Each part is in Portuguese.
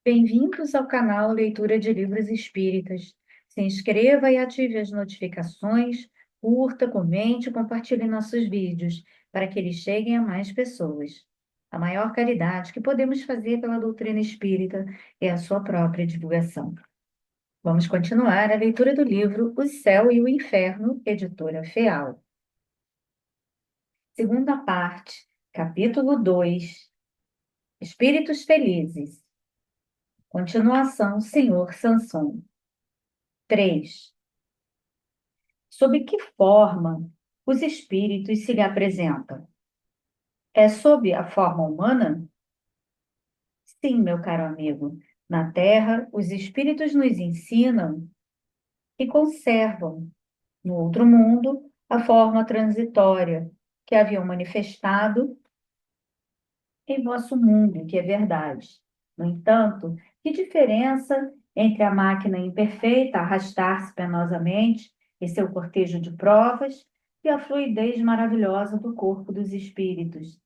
Bem-vindos ao canal Leitura de Livros Espíritas. Se inscreva e ative as notificações, curta, comente e compartilhe nossos vídeos, para que eles cheguem a mais pessoas. A maior caridade que podemos fazer pela doutrina espírita é a sua própria divulgação. Vamos continuar a leitura do livro O Céu e o Inferno, editora FEAL. Segunda parte, capítulo 2. Espíritos Felizes. Continuação, Senhor Sanson. 3. Sob que forma os espíritos se lhe apresentam? É sob a forma humana? Sim, meu caro amigo. Na Terra, os espíritos nos ensinam e conservam, no outro mundo, a forma transitória que haviam manifestado em vosso mundo, que é verdade. No entanto, que diferença entre a máquina imperfeita arrastar-se penosamente e seu cortejo de provas e a fluidez maravilhosa do corpo dos espíritos?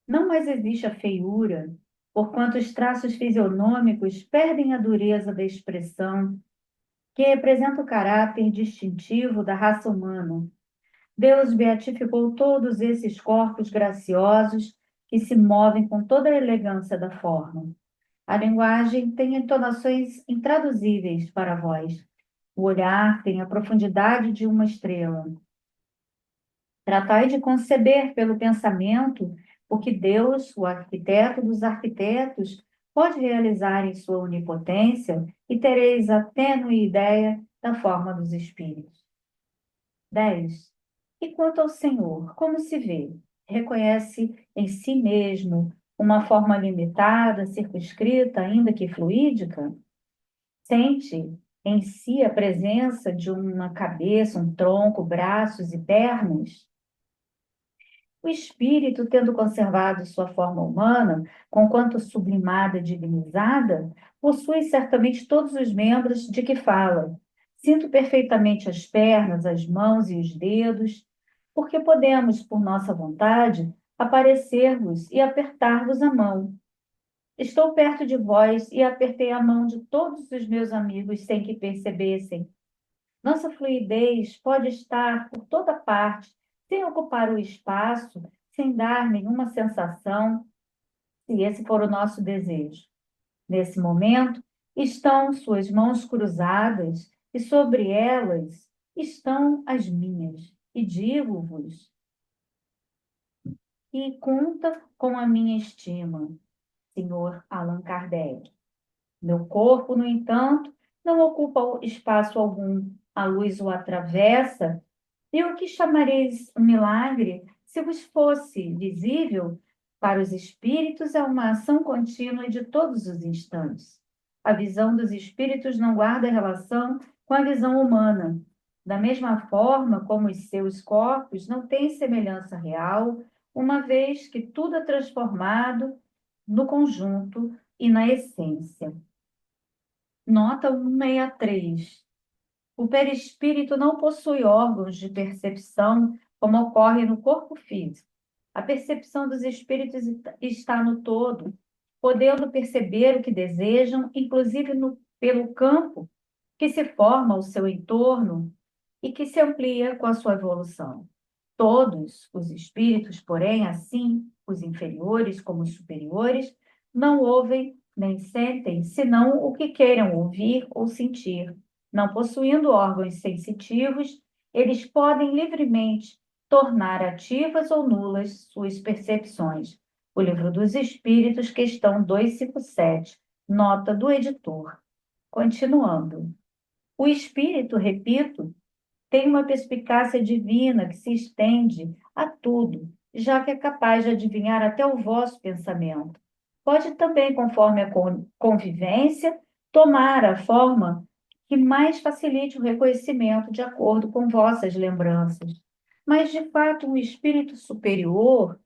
Não mais existe a feiura, porquanto os traços fisionômicos perdem a dureza da expressão, que representa o caráter distintivo da raça humana. Deus beatificou todos esses corpos graciosos que se movem com toda a elegância da forma. A linguagem tem entonações intraduzíveis para vós. O olhar tem a profundidade de uma estrela. Tratai de conceber pelo pensamento o que Deus, o arquiteto dos arquitetos, pode realizar em sua onipotência e tereis a tênue ideia da forma dos espíritos. 10. E quanto ao Senhor, como se vê? Reconhece em si mesmo uma forma limitada, circunscrita, ainda que fluídica? Sente em si a presença de uma cabeça, um tronco, braços e pernas? O espírito, tendo conservado sua forma humana, conquanto sublimada e divinizada, possui certamente todos os membros de que fala. Sinto perfeitamente as pernas, as mãos e os dedos, porque podemos, por nossa vontade, aparecer-vos e apertar-vos a mão. Estou perto de vós e apertei a mão de todos os meus amigos sem que percebessem. Nossa fluidez pode estar por toda parte, sem ocupar o espaço, sem dar nenhuma sensação, se esse for o nosso desejo. Nesse momento, estão suas mãos cruzadas e sobre elas estão as minhas. E digo-vos que conta com a minha estima, senhor Allan Kardec. Meu corpo, no entanto, não ocupa espaço algum. A luz o atravessa. E o que chamareis um milagre, se vos fosse visível, para os espíritos é uma ação contínua de todos os instantes. A visão dos espíritos não guarda relação com a visão humana. Da mesma forma como os seus corpos não têm semelhança real, uma vez que tudo é transformado no conjunto e na essência. Nota 163. O perispírito não possui órgãos de percepção, como ocorre no corpo físico. A percepção dos espíritos está no todo, podendo perceber o que desejam, inclusive pelo campo que se forma ao seu entorno e que se amplia com a sua evolução. Todos os espíritos, porém, assim, os inferiores como os superiores, não ouvem nem sentem, senão o que queiram ouvir ou sentir. Não possuindo órgãos sensitivos, eles podem livremente tornar ativas ou nulas suas percepções. O Livro dos Espíritos, questão 257, nota do editor. Continuando. O espírito, repito, tem uma perspicácia divina que se estende a tudo, já que é capaz de adivinhar até o vosso pensamento. Pode também, conforme a convivência, tomar a forma que mais facilite o reconhecimento de acordo com vossas lembranças. Mas, de fato, um espírito superior,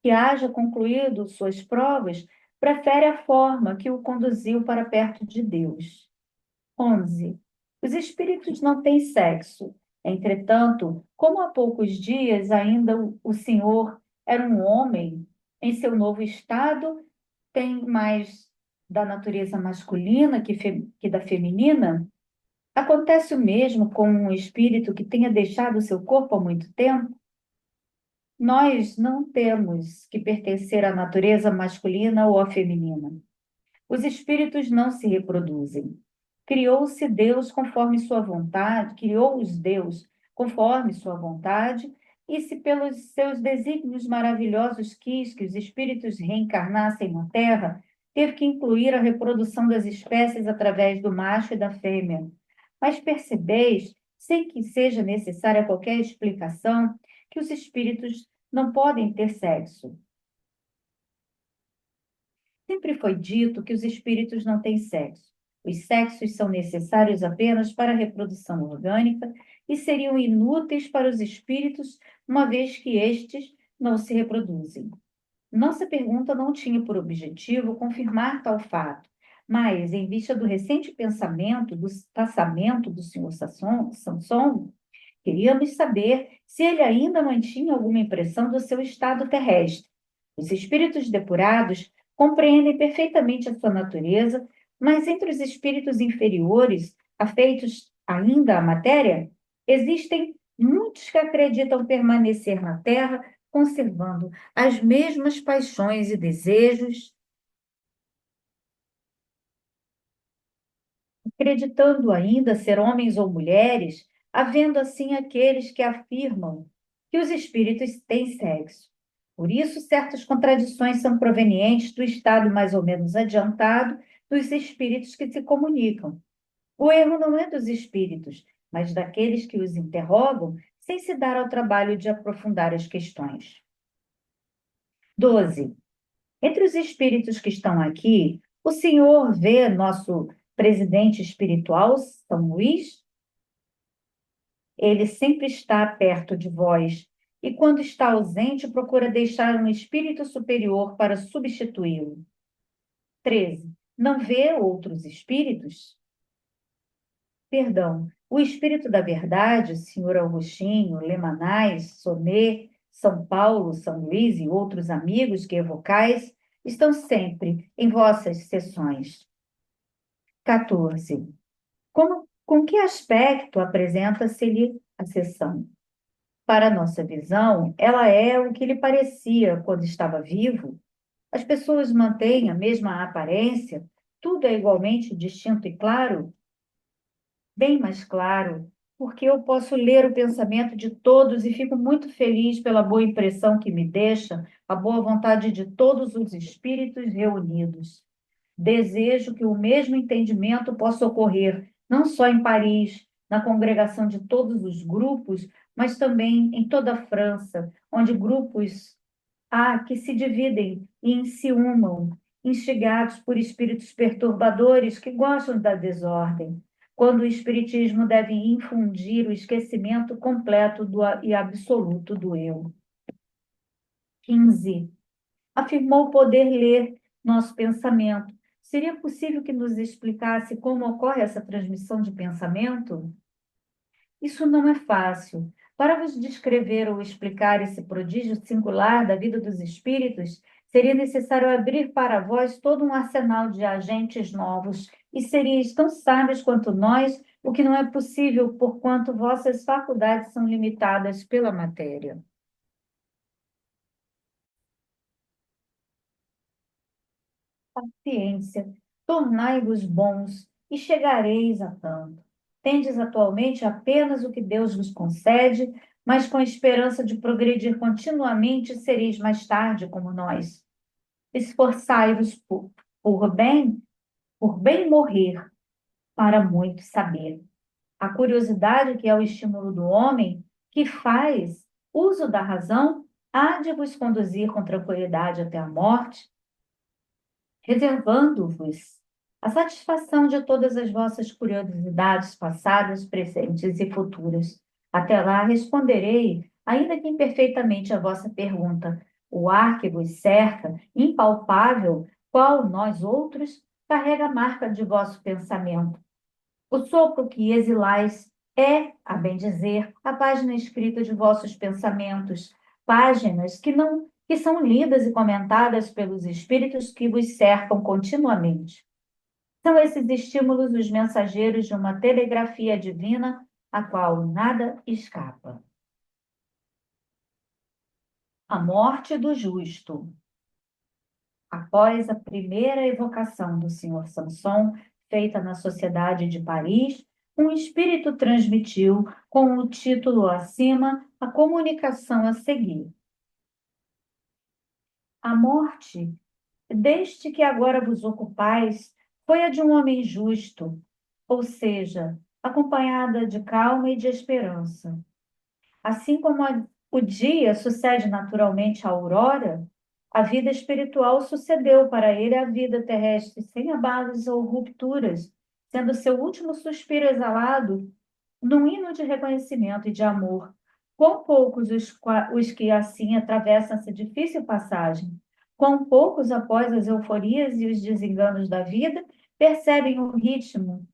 que haja concluído suas provas, prefere a forma que o conduziu para perto de Deus. 11. Os espíritos não têm sexo. Entretanto, como há poucos dias ainda o Senhor era um homem, em seu novo estado, tem mais da natureza masculina que da feminina? Acontece o mesmo com um espírito que tenha deixado seu corpo há muito tempo? Nós não temos que pertencer à natureza masculina ou à feminina. Os espíritos não se reproduzem. Criou-se Deus conforme sua vontade, criou-os Deus conforme sua vontade, e se pelos seus desígnios maravilhosos quis que os espíritos reencarnassem na Terra, teve que incluir a reprodução das espécies através do macho e da fêmea. Mas percebeis, sem que seja necessária qualquer explicação, que os espíritos não podem ter sexo. Sempre foi dito que os espíritos não têm sexo. Os sexos são necessários apenas para a reprodução orgânica e seriam inúteis para os espíritos, uma vez que estes não se reproduzem. Nossa pergunta não tinha por objetivo confirmar tal fato, mas, em vista do recente passamento do Sr. Sanson, queríamos saber se ele ainda mantinha alguma impressão do seu estado terrestre. Os espíritos depurados compreendem perfeitamente a sua natureza, mas entre os espíritos inferiores, afeitos ainda à matéria, existem muitos que acreditam permanecer na Terra, conservando as mesmas paixões e desejos, acreditando ainda ser homens ou mulheres, havendo assim aqueles que afirmam que os espíritos têm sexo. Por isso, certas contradições são provenientes do estado mais ou menos adiantado dos espíritos que se comunicam. O erro não é dos espíritos, mas daqueles que os interrogam sem se dar ao trabalho de aprofundar as questões. 12. Entre os espíritos que estão aqui, o senhor vê nosso presidente espiritual, São Luís? Ele sempre está perto de vós, e quando está ausente, procura deixar um espírito superior para substituí-lo. 13. Não vê outros espíritos? Perdão, o espírito da verdade, senhor Augustinho, Lemanais, Sonet, São Paulo, São Luís e outros amigos que evocais, estão sempre em vossas sessões. 14. Com que aspecto apresenta-se-lhe a sessão? Para nossa visão, ela é o que lhe parecia quando estava vivo. As pessoas mantêm a mesma aparência, tudo é igualmente distinto e claro, bem mais claro, porque eu posso ler o pensamento de todos e fico muito feliz pela boa impressão que me deixa a boa vontade de todos os espíritos reunidos. Desejo que o mesmo entendimento possa ocorrer não só em Paris, na congregação de todos os grupos, mas também em toda a França, onde grupos há que se dividem e se unam, instigados por espíritos perturbadores que gostam da desordem, quando o espiritismo deve infundir o esquecimento completo e absoluto do eu. 15. Afirmou poder ler nosso pensamento. Seria possível que nos explicasse como ocorre essa transmissão de pensamento? Isso não é fácil. Para vos descrever ou explicar esse prodígio singular da vida dos espíritos, seria necessário abrir para vós todo um arsenal de agentes novos, e seríeis tão sábios quanto nós, o que não é possível, porquanto vossas faculdades são limitadas pela matéria. Ciência, tornai-vos bons e chegareis a tanto. Tendes atualmente apenas o que Deus vos concede, mas com a esperança de progredir continuamente, sereis mais tarde como nós. Esforçai-vos por bem morrer, para muito saber. A curiosidade, que é o estímulo do homem, que faz uso da razão, há de vos conduzir com tranquilidade até a morte, reservando-vos a satisfação de todas as vossas curiosidades passadas, presentes e futuras. Até lá responderei, ainda que imperfeitamente, a vossa pergunta. O ar que vos cerca, impalpável, qual nós outros, carrega a marca de vosso pensamento. O sopro que exilais é, a bem dizer, a página escrita de vossos pensamentos, páginas que não que são lidas e comentadas pelos espíritos que vos cercam continuamente. São esses estímulos os mensageiros de uma telegrafia divina, a qual nada escapa. A morte do justo. Após a primeira evocação do Sr. Samson, feita na Sociedade de Paris, um espírito transmitiu, com o título acima, a comunicação a seguir. A morte, deste que agora vos ocupais, foi a de um homem justo, ou seja, acompanhada de calma e de esperança. Assim como o dia sucede naturalmente à aurora, a vida espiritual sucedeu para ele à vida terrestre, sem abalos ou rupturas, sendo seu último suspiro exalado num hino de reconhecimento e de amor. Quão poucos os que assim atravessam essa difícil passagem, quão poucos, após as euforias e os desenganos da vida, percebem o ritmo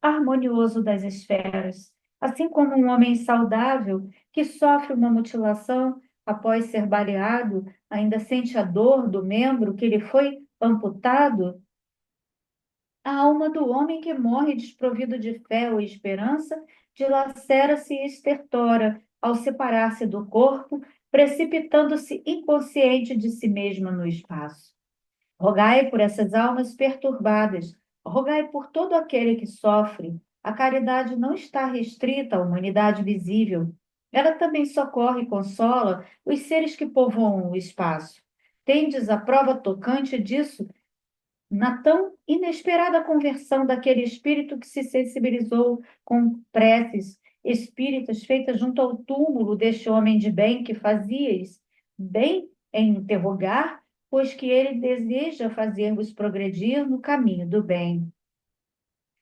harmonioso das esferas, assim como um homem saudável que sofre uma mutilação após ser baleado, ainda sente a dor do membro que lhe foi amputado. A alma do homem que morre desprovido de fé ou esperança dilacera-se e estertora ao separar-se do corpo, precipitando-se inconsciente de si mesma no espaço. Rogai por essas almas perturbadas, rogai por todo aquele que sofre. A caridade não está restrita à humanidade visível. Ela também socorre e consola os seres que povoam o espaço. Tendes a prova tocante disso na tão inesperada conversão daquele espírito que se sensibilizou com preces espíritas feitas junto ao túmulo deste homem de bem que fazíeis bem em interrogar, pois que ele deseja fazer-vos progredir no caminho do bem.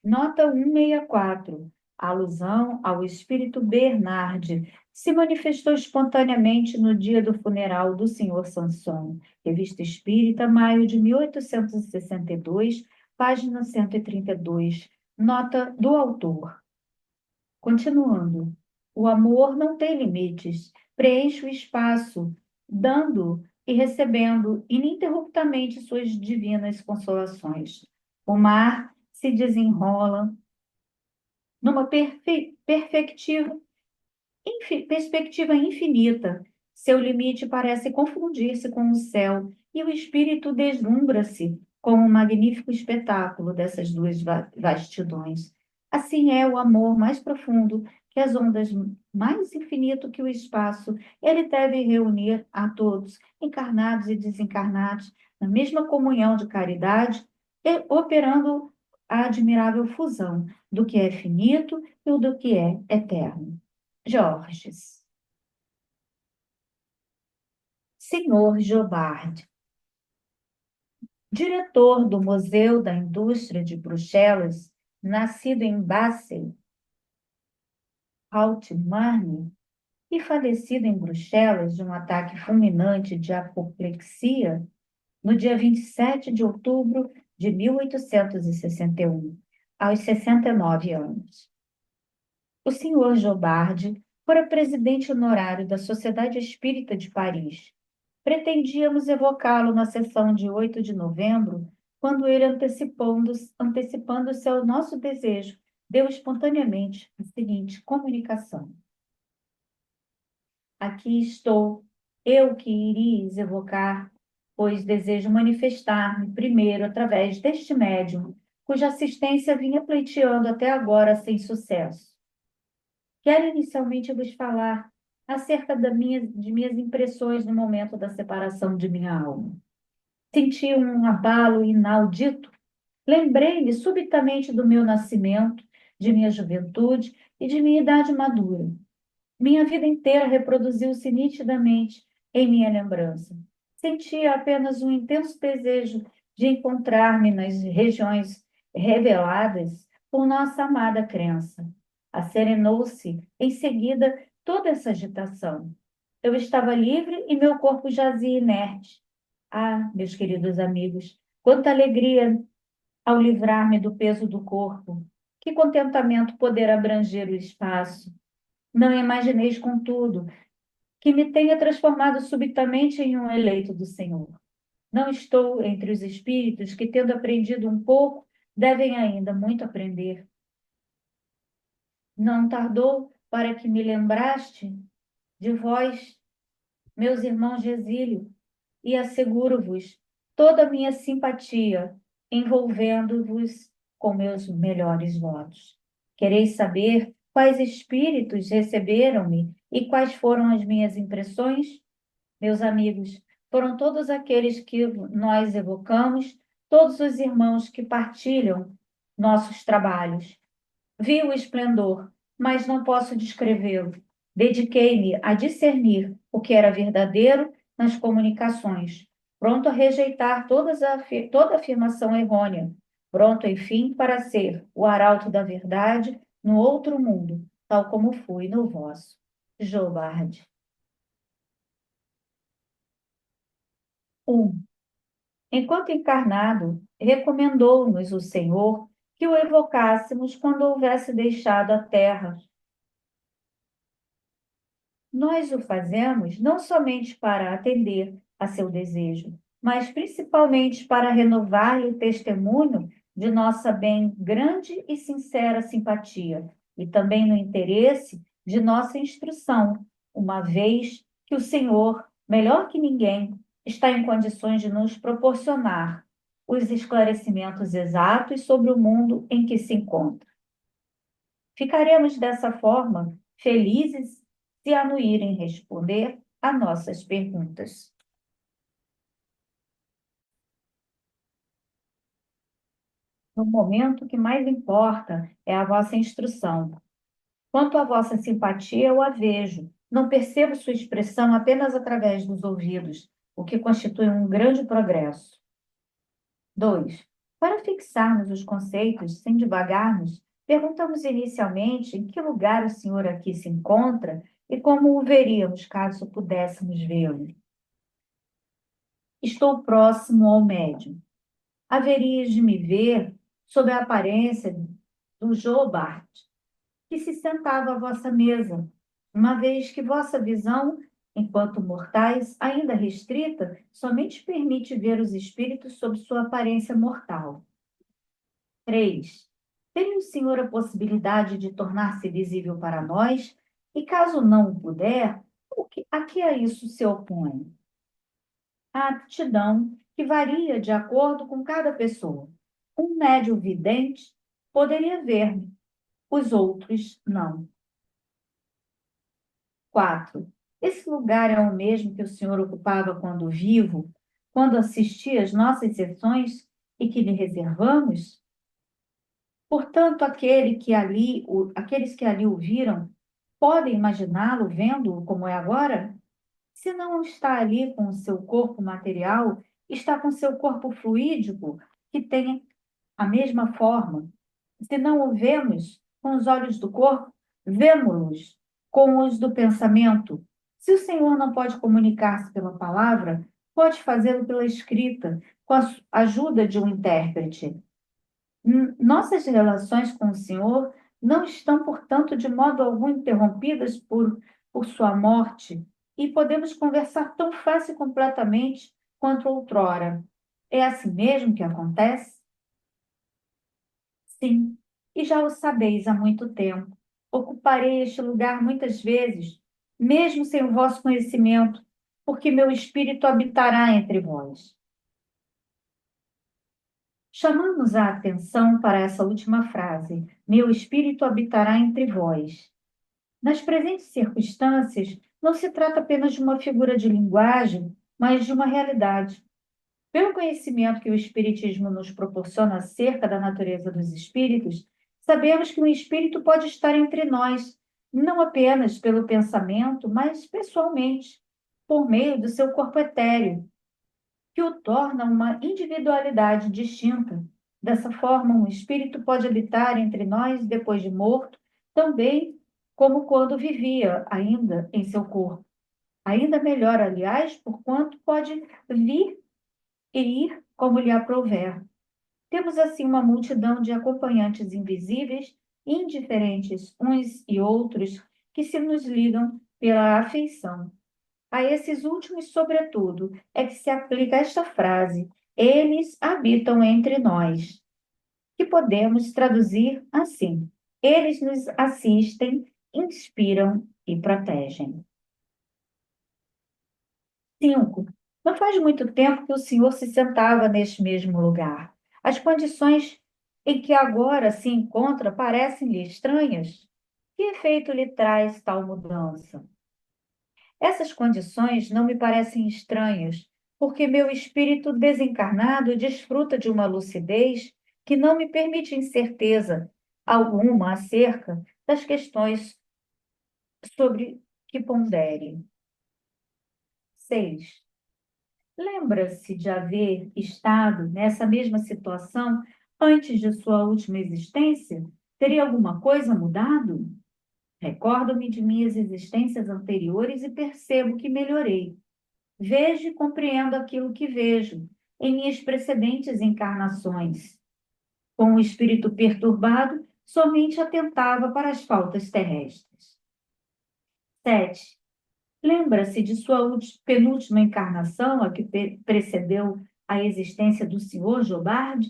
Nota 164. A alusão ao espírito Bernard se manifestou espontaneamente no dia do funeral do Sr. Sanson. Revista Espírita, maio de 1862, página 132. Nota do autor. Continuando. O amor não tem limites, preenche o espaço, dando e recebendo ininterruptamente suas divinas consolações. O mar se desenrola numa perspectiva infinita. Seu limite parece confundir-se com o céu, e o espírito deslumbra-se com o magnífico espetáculo dessas duas vastidões. Assim é o amor mais profundo que as ondas mais infinito que o espaço. Ele deve reunir a todos, encarnados e desencarnados, na mesma comunhão de caridade, operando a admirável fusão do que é finito e do que é eterno. Georges. Senhor Jobard, diretor do Museu da Indústria de Bruxelas, nascido em Basel, Haute-Marne, e falecido em Bruxelas de um ataque fulminante de apoplexia no dia 27 de outubro de 1861, aos 69 anos. O senhor Jobard fora presidente honorário da Sociedade Espírita de Paris. Pretendíamos evocá-lo na sessão de 8 de novembro, quando ele, antecipando-se ao nosso desejo, deu espontaneamente a seguinte comunicação. Aqui estou, eu que iris evocar, pois desejo manifestar-me primeiro através deste médium, cuja assistência vinha pleiteando até agora sem sucesso. Quero inicialmente vos falar acerca de minhas impressões no momento da separação de minha alma. Senti um abalo inaudito. Lembrei-me subitamente do meu nascimento, de minha juventude e de minha idade madura. Minha vida inteira reproduziu-se nitidamente em minha lembrança. Sentia apenas um intenso desejo de encontrar-me nas regiões reveladas por nossa amada crença. Acerenou-se em seguida toda essa agitação. Eu estava livre e meu corpo jazia inerte. Ah, meus queridos amigos, quanta alegria ao livrar-me do peso do corpo. Que contentamento poder abranger o espaço. Não imagineis, contudo, que me tenha transformado subitamente em um eleito do Senhor. Não estou entre os espíritos que, tendo aprendido um pouco, devem ainda muito aprender. Não tardou para que me lembraste de vós, meus irmãos de exílio, e asseguro-vos toda a minha simpatia, envolvendo-vos com meus melhores votos. Quereis saber quais espíritos receberam-me e quais foram as minhas impressões? Meus amigos, foram todos aqueles que nós evocamos, todos os irmãos que partilham nossos trabalhos. Vi o esplendor, mas não posso descrevê-lo. Dediquei-me a discernir o que era verdadeiro nas comunicações, pronto a rejeitar toda afirmação errônea, pronto, enfim, para ser o arauto da verdade no outro mundo, tal como fui no vosso. Jobard. 1. Enquanto encarnado, recomendou-nos o Senhor que o evocássemos quando houvesse deixado a terra. Nós o fazemos não somente para atender a seu desejo, mas principalmente para renovar-lhe o testemunho de nossa bem grande e sincera simpatia, e também no interesse de nossa instrução, uma vez que o Senhor, melhor que ninguém, está em condições de nos proporcionar os esclarecimentos exatos sobre o mundo em que se encontra. Ficaremos dessa forma felizes se anuírem responder a nossas perguntas. No momento, o que mais importa é a vossa instrução. Quanto à vossa simpatia, eu a vejo. Não percebo sua expressão apenas através dos ouvidos, o que constitui um grande progresso. 2. Para fixarmos os conceitos sem divagarmos, perguntamos inicialmente em que lugar o senhor aqui se encontra e como o veríamos caso pudéssemos vê-lo. Estou próximo ao médium. Haverias de me ver sob a aparência do Jobard, que se sentava à vossa mesa, uma vez que vossa visão, enquanto mortais, ainda restrita, somente permite ver os espíritos sob sua aparência mortal. 3. Tem o Senhor a possibilidade de tornar-se visível para nós, e caso não o puder, a que a isso se opõe? A aptidão que varia de acordo com cada pessoa. Um médium vidente poderia ver-me, os outros não. 4. Esse lugar é o mesmo que o senhor ocupava quando vivo, quando assistia às nossas sessões e que lhe reservamos? Portanto, aqueles que ali o viram podem imaginá-lo vendo-o como é agora? Se não está ali com o seu corpo material, está com seu corpo fluídico, que tem a mesma forma. Se não o vemos com os olhos do corpo, vemo-los com os do pensamento. Se o Senhor não pode comunicar-se pela palavra, pode fazê-lo pela escrita, com a ajuda de um intérprete. Nossas relações com o Senhor não estão, portanto, de modo algum interrompidas por sua morte, e podemos conversar tão fácil e completamente quanto outrora. É assim mesmo que acontece? Sim, e já o sabeis há muito tempo. Ocuparei este lugar muitas vezes, mesmo sem o vosso conhecimento, porque meu espírito habitará entre vós. Chamamos a atenção para essa última frase: meu espírito habitará entre vós. Nas presentes circunstâncias, não se trata apenas de uma figura de linguagem, mas de uma realidade. Pelo conhecimento que o Espiritismo nos proporciona acerca da natureza dos espíritos, sabemos que um espírito pode estar entre nós, não apenas pelo pensamento, mas pessoalmente, por meio do seu corpo etéreo, que o torna uma individualidade distinta. Dessa forma, um espírito pode habitar entre nós depois de morto, também como quando vivia ainda em seu corpo. Ainda melhor, aliás, porquanto pode vir e ir como lhe aprouver. Temos assim uma multidão de acompanhantes invisíveis, indiferentes uns e outros, que se nos ligam pela afeição. A esses últimos, sobretudo, é que se aplica esta frase: eles habitam entre nós, que podemos traduzir assim: eles nos assistem, inspiram e protegem. 5. Não faz muito tempo que o senhor se sentava neste mesmo lugar. As condições em que agora se encontra parecem-lhe estranhas? Que efeito lhe traz tal mudança? Essas condições não me parecem estranhas, porque meu espírito desencarnado desfruta de uma lucidez que não me permite incerteza alguma acerca das questões sobre que pondere. 6. Lembra-se de haver estado nessa mesma situação antes de sua última existência? Teria alguma coisa mudado? Recordo-me de minhas existências anteriores e percebo que melhorei. Vejo e compreendo aquilo que vejo em minhas precedentes encarnações. Com o espírito perturbado, somente atentava para as faltas terrestres. 7. Lembra-se de sua penúltima encarnação, a que precedeu a existência do senhor Jobard?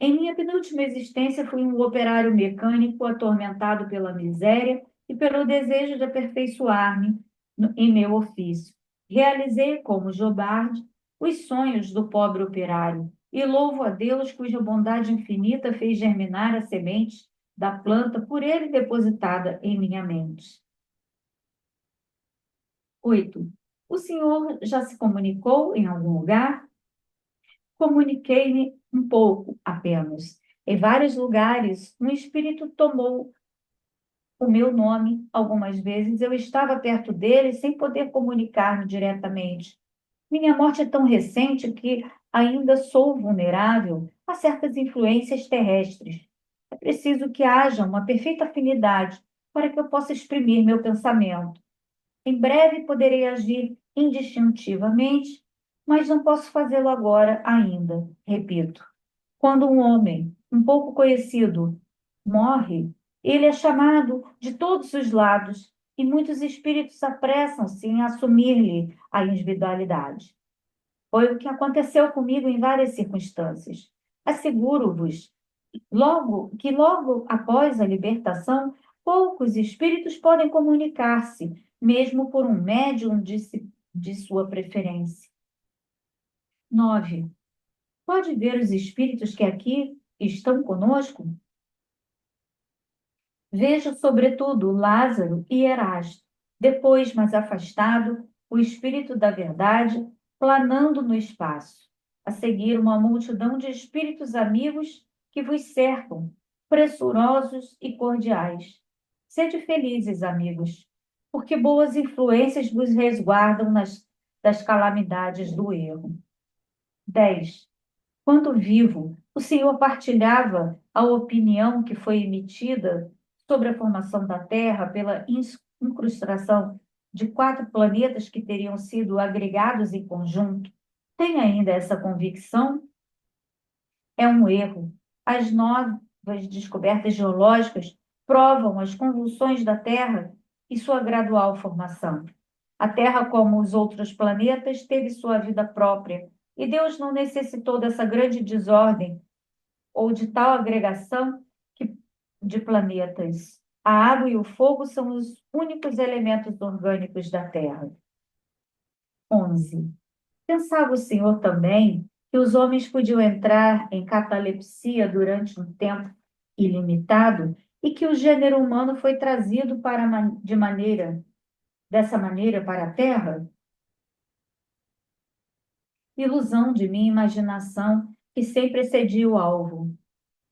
Em minha penúltima existência, fui um operário mecânico atormentado pela miséria e pelo desejo de aperfeiçoar-me em meu ofício. Realizei, como Jobard, os sonhos do pobre operário e louvo a Deus, cuja bondade infinita fez germinar a semente da planta por ele depositada em minha mente. 8. O senhor já se comunicou em algum lugar? Comuniquei-me um pouco apenas. Em vários lugares, um espírito tomou o meu nome algumas vezes. Eu estava perto dele sem poder comunicar-me diretamente. Minha morte é tão recente que ainda sou vulnerável a certas influências terrestres. É preciso que haja uma perfeita afinidade para que eu possa exprimir meu pensamento. Em breve poderei agir indistintivamente, mas não posso fazê-lo agora ainda. Repito, quando um homem, um pouco conhecido, morre, ele é chamado de todos os lados e muitos espíritos apressam-se em assumir-lhe a individualidade. Foi o que aconteceu comigo em várias circunstâncias. Asseguro-vos logo após a libertação, poucos espíritos podem comunicar-se, mesmo por um médium de sua preferência. 9. Pode ver os espíritos que aqui estão conosco? Vejo, sobretudo, Lázaro e Erasto. Depois, mais afastado, o espírito da verdade, planando no espaço. A seguir, uma multidão de espíritos amigos que vos cercam, pressurosos e cordiais. Sede felizes, amigos, porque boas influências vos resguardam das calamidades do erro. 10. Quando vivo, o Senhor partilhava a opinião que foi emitida sobre a formação da Terra pela incrustação de 4 planetas que teriam sido agregados em conjunto. Tem ainda essa convicção? É um erro. As novas descobertas geológicas provam as convulsões da Terra e sua gradual formação. A Terra, como os outros planetas, teve sua vida própria, e Deus não necessitou dessa grande desordem ou de tal agregação de planetas. A água e o fogo são os únicos elementos orgânicos da Terra. 11. Pensava o senhor também que os homens podiam entrar em catalepsia durante um tempo ilimitado e que o gênero humano foi trazido dessa maneira para a Terra? Ilusão de minha imaginação que sempre excedia o alvo.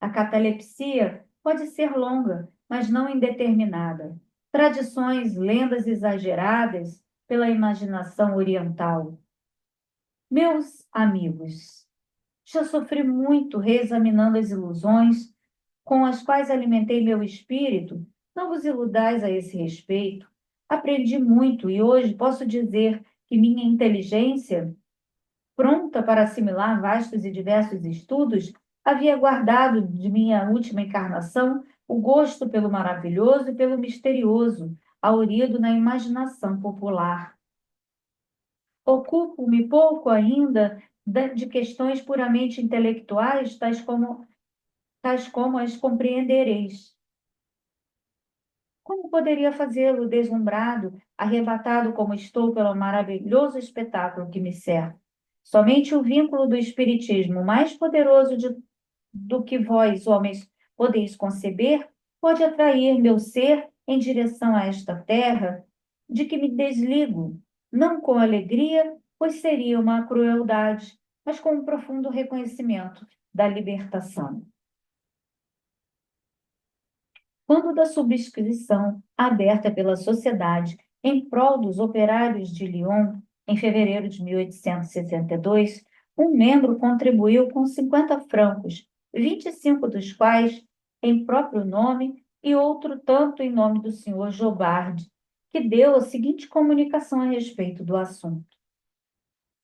A catalepsia pode ser longa, mas não indeterminada. Tradições, lendas exageradas pela imaginação oriental. Meus amigos, já sofri muito reexaminando as ilusões com as quais alimentei meu espírito. Não vos iludais a esse respeito. Aprendi muito e hoje posso dizer que minha inteligência, pronta para assimilar vastos e diversos estudos, havia guardado de minha última encarnação o gosto pelo maravilhoso e pelo misterioso, haurido na imaginação popular. Ocupo-me pouco ainda de questões puramente intelectuais, tais como as compreendereis. Como poderia fazê-lo deslumbrado, arrebatado como estou pelo maravilhoso espetáculo que me cerca? Somente o vínculo do Espiritismo, mais poderoso do que vós, homens, podeis conceber, pode atrair meu ser em direção a esta terra, de que me desligo, não com alegria, pois seria uma crueldade, mas com um profundo reconhecimento da libertação. Quando da subscrição aberta pela sociedade em prol dos operários de Lyon, em fevereiro de 1862, um membro contribuiu com 50 francos, 25 dos quais em próprio nome e outro tanto em nome do senhor Jobard, que deu a seguinte comunicação a respeito do assunto.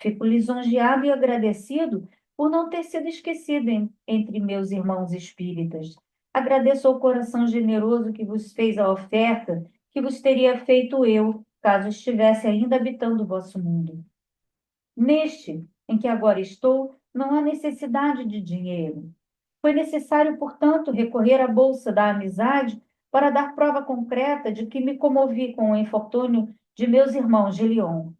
Fico lisonjeado e agradecido por não ter sido esquecido entre meus irmãos espíritas. Agradeço ao coração generoso que vos fez a oferta que vos teria feito eu, caso estivesse ainda habitando o vosso mundo. Neste, em que agora estou, não há necessidade de dinheiro. Foi necessário, portanto, recorrer à bolsa da amizade para dar prova concreta de que me comovi com o infortúnio de meus irmãos de Lyon.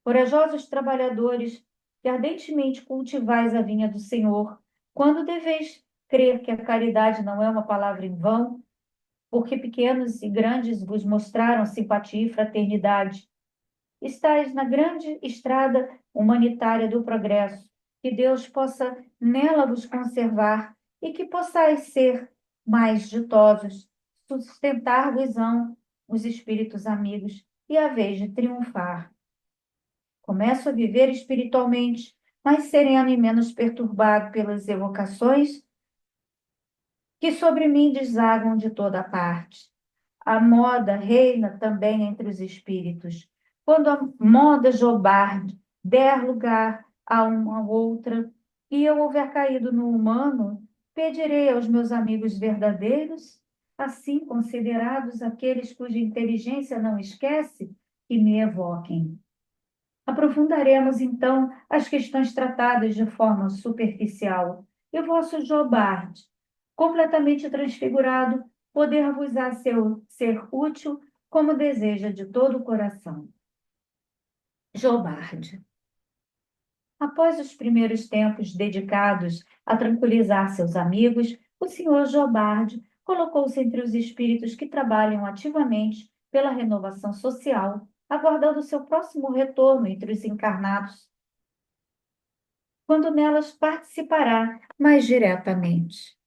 Corajosos trabalhadores, que ardentemente cultivais a vinha do Senhor, quando deveis crer que a caridade não é uma palavra em vão, porque pequenos e grandes vos mostraram simpatia e fraternidade. Estais na grande estrada humanitária do progresso, que Deus possa nela vos conservar e que possais ser mais ditosos, sustentar-vos-ão os espíritos amigos e a vez de triunfar. Começo a viver espiritualmente mais sereno e menos perturbado pelas evocações que sobre mim desagam de toda parte. A moda reina também entre os espíritos. Quando a moda Jobard der lugar a uma outra e eu houver caído no humano, pedirei aos meus amigos verdadeiros, assim considerados aqueles cuja inteligência não esquece, que me evoquem. Aprofundaremos, então, as questões tratadas de forma superficial. E o vosso Jobard, completamente transfigurado, poder-vos-á ser útil como deseja de todo o coração. Jobard. Após os primeiros tempos dedicados a tranquilizar seus amigos, o senhor Jobard colocou-se entre os espíritos que trabalham ativamente pela renovação social, aguardando seu próximo retorno entre os encarnados, quando nelas participará mais diretamente.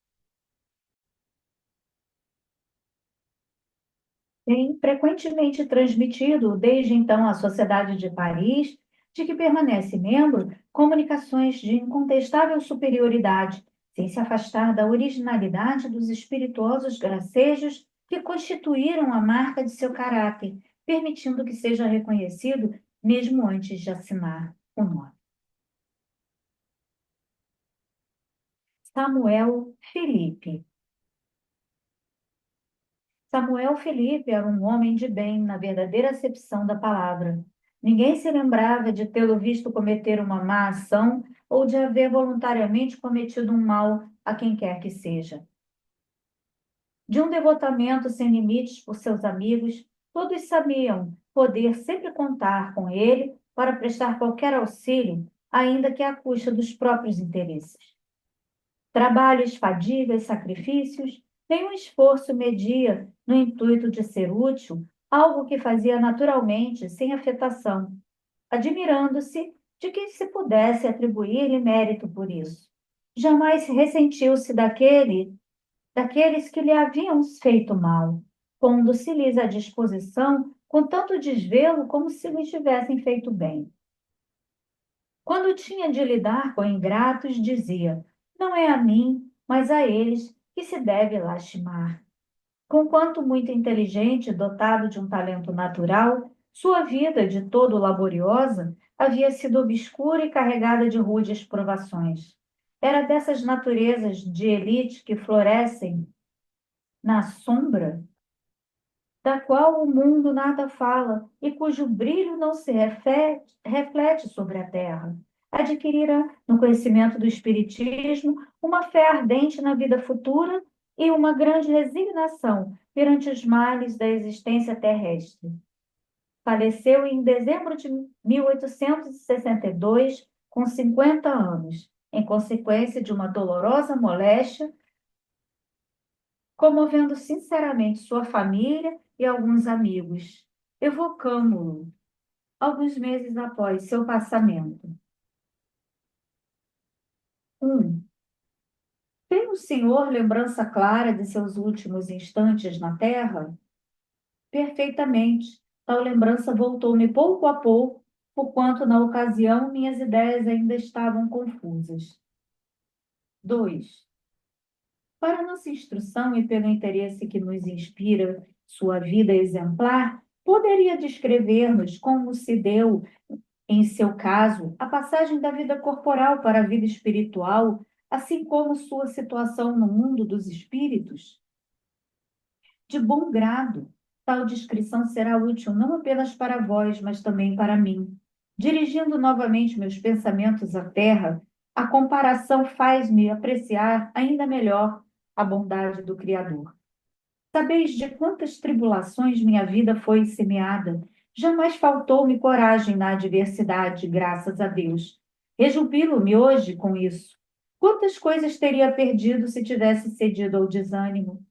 Tem frequentemente transmitido, desde então, à Sociedade de Paris, de que permanece membro, comunicações de incontestável superioridade, sem se afastar da originalidade dos espirituosos gracejos que constituíram a marca de seu caráter, permitindo que seja reconhecido mesmo antes de assinar o nome. Samuel Felipe. Samuel Felipe era um homem de bem, na verdadeira acepção da palavra. Ninguém se lembrava de tê-lo visto cometer uma má ação ou de haver voluntariamente cometido um mal a quem quer que seja. De um devotamento sem limites por seus amigos, todos sabiam poder sempre contar com ele para prestar qualquer auxílio, ainda que à custa dos próprios interesses. Trabalhos, fadigas, sacrifícios, nenhum esforço media no intuito de ser útil, algo que fazia naturalmente, sem afetação, admirando-se de que se pudesse atribuir-lhe mérito por isso. Jamais ressentiu-se daqueles que lhe haviam feito mal, pondo-se-lhes à disposição com tanto desvelo como se lhes tivessem feito bem. Quando tinha de lidar com ingratos, dizia: não é a mim, mas a eles que se deve lastimar. Conquanto muito inteligente, dotado de um talento natural, sua vida, de todo laboriosa, havia sido obscura e carregada de rudes provações. Era dessas naturezas de elite que florescem na sombra, da qual o mundo nada fala e cujo brilho não se reflete sobre a terra. Adquirirá, no conhecimento do Espiritismo, uma fé ardente na vida futura e uma grande resignação perante os males da existência terrestre. Faleceu em dezembro de 1862, com 50 anos, em consequência de uma dolorosa moléstia, comovendo sinceramente sua família e alguns amigos. Evocamo-lo alguns meses após seu passamento. 1. Tem o senhor lembrança clara de seus últimos instantes na terra? Perfeitamente. Tal lembrança voltou-me pouco a pouco, porquanto na ocasião minhas ideias ainda estavam confusas. 2. Para nossa instrução e pelo interesse que nos inspira sua vida exemplar, poderia descrever-nos como se deu, em seu caso, a passagem da vida corporal para a vida espiritual, assim como sua situação no mundo dos espíritos? De bom grado, tal descrição será útil não apenas para vós, mas também para mim. Dirigindo novamente meus pensamentos à terra, a comparação faz-me apreciar ainda melhor a bondade do Criador. Sabeis de quantas tribulações minha vida foi semeada. Jamais faltou-me coragem na adversidade, graças a Deus. Rejubilo-me hoje com isso. Quantas coisas teria perdido se tivesse cedido ao desânimo?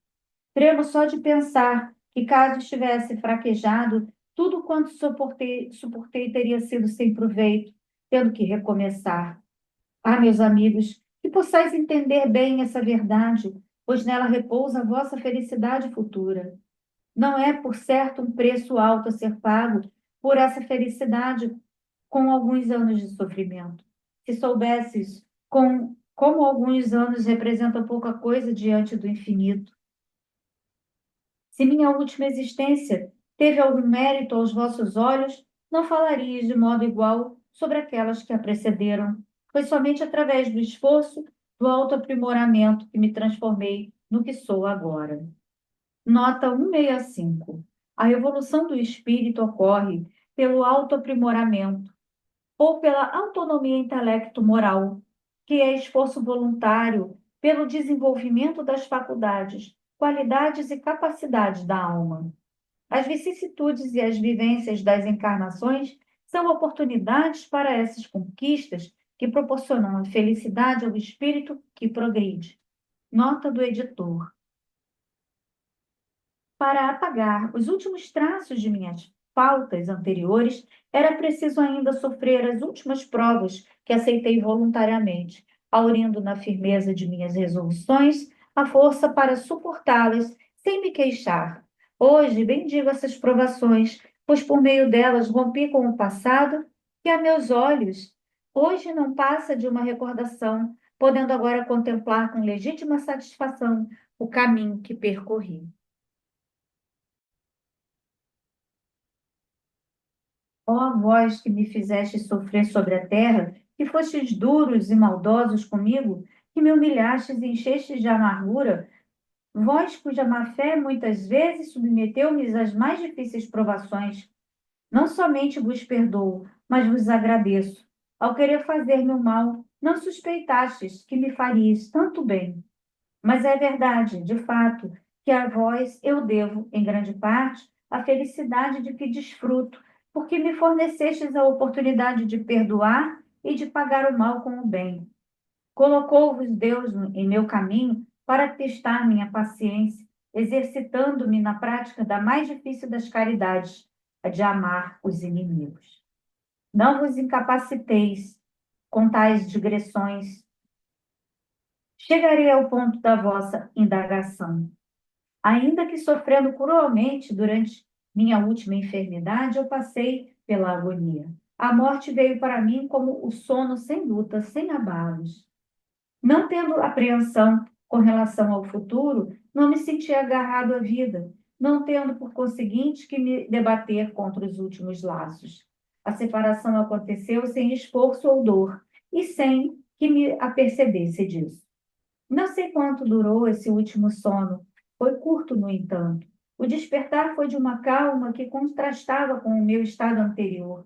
Tremo só de pensar que, caso estivesse fraquejado, tudo quanto suportei teria sido sem proveito, tendo que recomeçar. Ah, meus amigos, que possais entender bem essa verdade, pois nela repousa a vossa felicidade futura. Não é, por certo, um preço alto a ser pago por essa felicidade com alguns anos de sofrimento. Se soubesses como alguns anos representam pouca coisa diante do infinito. Se minha última existência teve algum mérito aos vossos olhos, não falarias de modo igual sobre aquelas que a precederam. Foi somente através do esforço, do autoaprimoramento que me transformei no que sou agora. Nota 165. A evolução do espírito ocorre pelo autoaprimoramento ou pela autonomia intelecto-moral, que é esforço voluntário pelo desenvolvimento das faculdades, qualidades e capacidades da alma. As vicissitudes e as vivências das encarnações são oportunidades para essas conquistas que proporcionam a felicidade ao espírito que progride. Nota do editor. Para apagar os últimos traços de minhas faltas anteriores, era preciso ainda sofrer as últimas provas que aceitei voluntariamente, aurindo na firmeza de minhas resoluções a força para suportá-las sem me queixar. Hoje bendigo essas provações, pois por meio delas rompi com o passado que, a meus olhos, hoje não passa de uma recordação, podendo agora contemplar com legítima satisfação o caminho que percorri. Ó vós que me fizestes sofrer sobre a terra, que fostes duros e maldosos comigo, que me humilhastes e enchestes de amargura, vós cuja má-fé muitas vezes submeteu-me às mais difíceis provações, não somente vos perdoo, mas vos agradeço. Ao querer fazer-me o mal, não suspeitastes que me farias tanto bem. Mas é verdade, de fato, que a vós eu devo, em grande parte, a felicidade de que desfruto, porque me fornecestes a oportunidade de perdoar e de pagar o mal com o bem. Colocou-vos Deus em meu caminho para testar minha paciência, exercitando-me na prática da mais difícil das caridades, a de amar os inimigos. Não vos incapaciteis com tais digressões. Chegarei ao ponto da vossa indagação. Ainda que sofrendo cruelmente durante minha última enfermidade, eu passei pela agonia. A morte veio para mim como o sono sem luta, sem abalos. Não tendo apreensão com relação ao futuro, não me senti agarrado à vida, não tendo, por conseguinte, que me debater contra os últimos laços. A separação aconteceu sem esforço ou dor, e sem que me apercebesse disso. Não sei quanto durou esse último sono. Foi curto, no entanto. O despertar foi de uma calma que contrastava com o meu estado anterior.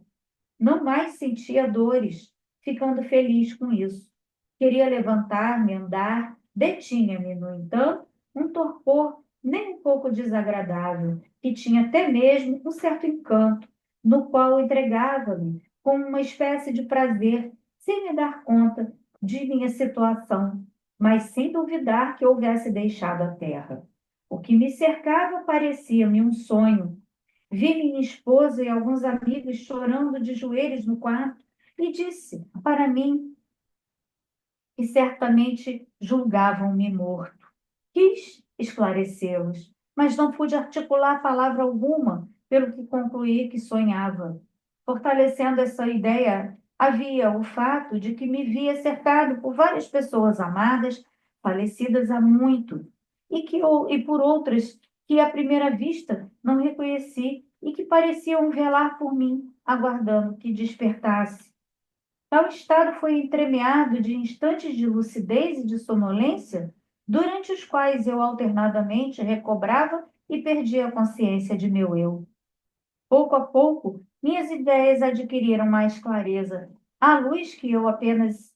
Não mais sentia dores, ficando feliz com isso. Queria levantar-me, andar, detinha-me, no entanto, um torpor nem um pouco desagradável, que tinha até mesmo um certo encanto, no qual entregava-me com uma espécie de prazer, sem me dar conta de minha situação, mas sem duvidar que houvesse deixado a terra. O que me cercava parecia-me um sonho. Vi minha esposa e alguns amigos chorando de joelhos no quarto e disse para mim que certamente julgavam-me morto. Quis esclarecê-los, mas não pude articular palavra alguma, pelo que concluí que sonhava. Fortalecendo essa ideia, havia o fato de que me via cercado por várias pessoas amadas, falecidas há muito, e por outras que à primeira vista não reconheci e que pareciam velar por mim, aguardando que despertasse. Tal estado foi entremeado de instantes de lucidez e de sonolência, durante os quais eu alternadamente recobrava e perdia a consciência de meu eu. Pouco a pouco, minhas ideias adquiriram mais clareza. A luz que eu apenas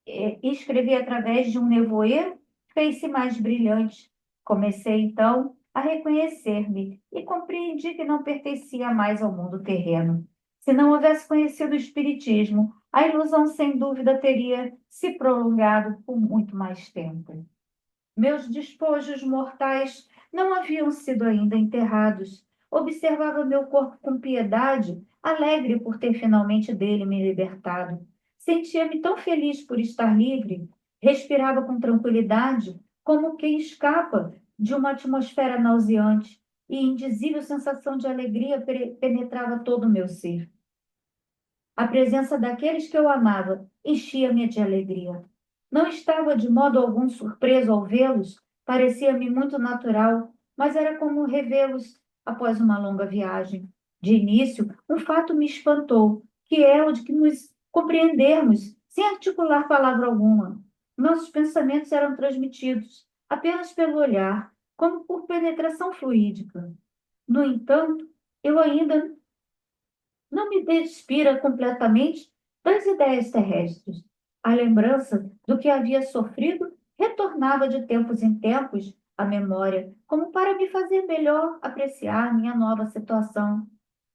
escrevi através de um nevoeiro fez-se mais brilhante. Comecei, então, a reconhecer-me e compreendi que não pertencia mais ao mundo terreno. Se não houvesse conhecido o Espiritismo, a ilusão, sem dúvida, teria se prolongado por muito mais tempo. Meus despojos mortais não haviam sido ainda enterrados. Observava meu corpo com piedade, alegre por ter finalmente dele me libertado. Sentia-me tão feliz por estar livre, respirava com tranquilidade, como quem escapa de uma atmosfera nauseante, e indizível sensação de alegria penetrava todo o meu ser. A presença daqueles que eu amava enchia-me de alegria. Não estava de modo algum surpreso ao vê-los, parecia-me muito natural, mas era como revê-los após uma longa viagem. De início, um fato me espantou, que é o de que nos compreendermos sem articular palavra alguma. Nossos pensamentos eram transmitidos apenas pelo olhar, como por penetração fluídica. No entanto, eu ainda não me despira completamente das ideias terrestres. A lembrança do que havia sofrido retornava de tempos em tempos à memória, como para me fazer melhor apreciar minha nova situação.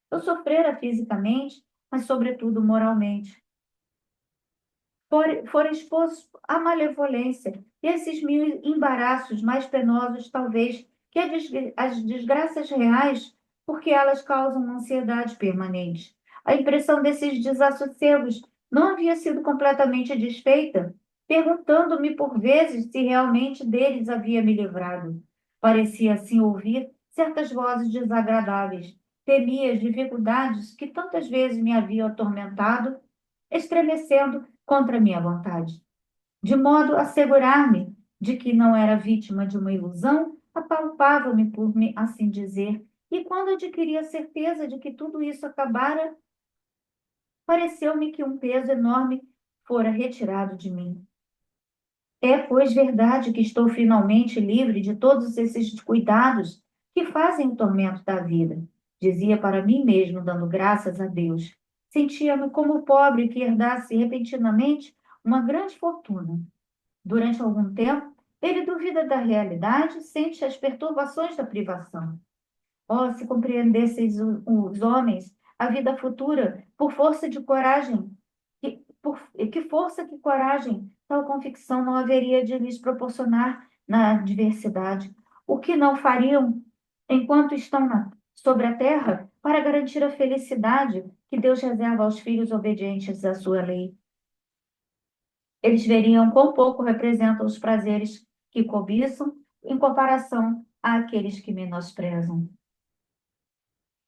Eu sofrera fisicamente, mas, sobretudo, moralmente. Fora exposto à malevolência e esses mil embaraços mais penosos, talvez, que as desgraças reais, porque elas causam ansiedade permanente. A impressão desses desassossegos não havia sido completamente desfeita, perguntando-me por vezes se realmente deles havia me livrado. Parecia assim ouvir certas vozes desagradáveis. Temia as dificuldades que tantas vezes me haviam atormentado, estremecendo contra minha vontade. De modo a assegurar-me de que não era vítima de uma ilusão, apalpava-me, por me assim dizer, e quando adquiri a certeza de que tudo isso acabara, pareceu-me que um peso enorme fora retirado de mim. É, pois, verdade que estou finalmente livre de todos esses cuidados que fazem o tormento da vida, dizia para mim mesmo, dando graças a Deus. Sentia-me como o pobre que herdasse repentinamente uma grande fortuna. Durante algum tempo, ele duvida da realidade, sente as perturbações da privação. Oh, se compreendesseis os homens, a vida futura, por força de coragem, que força, que coragem, tal convicção não haveria de lhes proporcionar na adversidade. O que não fariam enquanto estão sobre a terra para garantir a felicidade que Deus reserva aos filhos obedientes à sua lei? Eles veriam quão pouco representam os prazeres que cobiçam em comparação àqueles que menosprezam.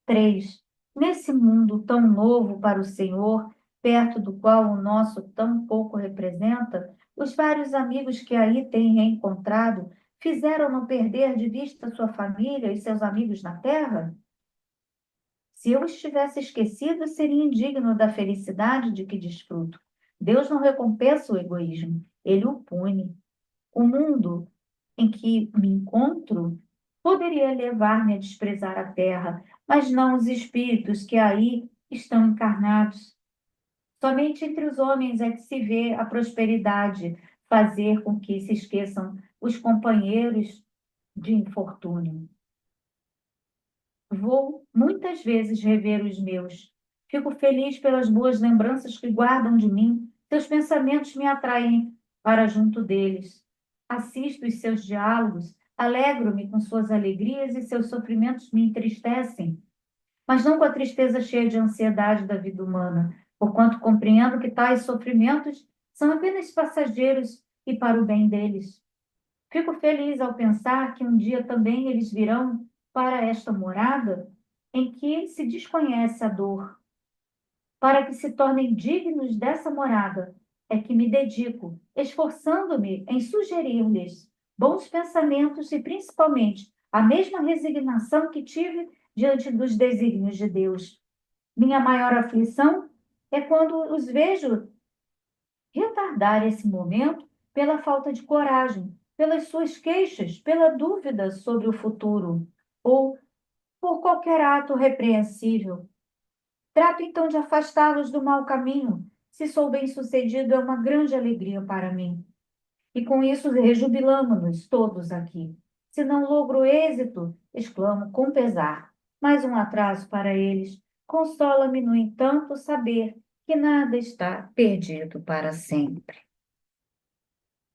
3. Nesse mundo tão novo para o Senhor, perto do qual o nosso tão pouco representa, os vários amigos que aí tem reencontrado fizeram-no perder de vista sua família e seus amigos na terra? Se eu estivesse esquecido, seria indigno da felicidade de que desfruto. Deus não recompensa o egoísmo, ele o pune. O mundo em que me encontro poderia levar-me a desprezar a terra, mas não os espíritos que aí estão encarnados. Somente entre os homens é que se vê a prosperidade fazer com que se esqueçam os companheiros de infortúnio. Vou muitas vezes rever os meus. Fico feliz pelas boas lembranças que guardam de mim. Seus pensamentos me atraem para junto deles. Assisto os seus diálogos, alegro-me com suas alegrias e seus sofrimentos me entristecem, mas não com a tristeza cheia de ansiedade da vida humana, porquanto compreendo que tais sofrimentos são apenas passageiros e para o bem deles. Fico feliz ao pensar que um dia também eles virão para esta morada em que se desconhece a dor. Para que se tornem dignos dessa morada, é que me dedico, esforçando-me em sugerir-lhes bons pensamentos e, principalmente, a mesma resignação que tive diante dos desígnios de Deus. Minha maior aflição é quando os vejo retardar esse momento pela falta de coragem, pelas suas queixas, pela dúvida sobre o futuro, ou por qualquer ato repreensível. Trato então de afastá-los do mau caminho. Se sou bem-sucedido, é uma grande alegria para mim. E com isso rejubilamo-nos todos aqui. Se não logro êxito, exclamo com pesar. Mais um atraso para eles. Consola-me, no entanto, saber que nada está perdido para sempre.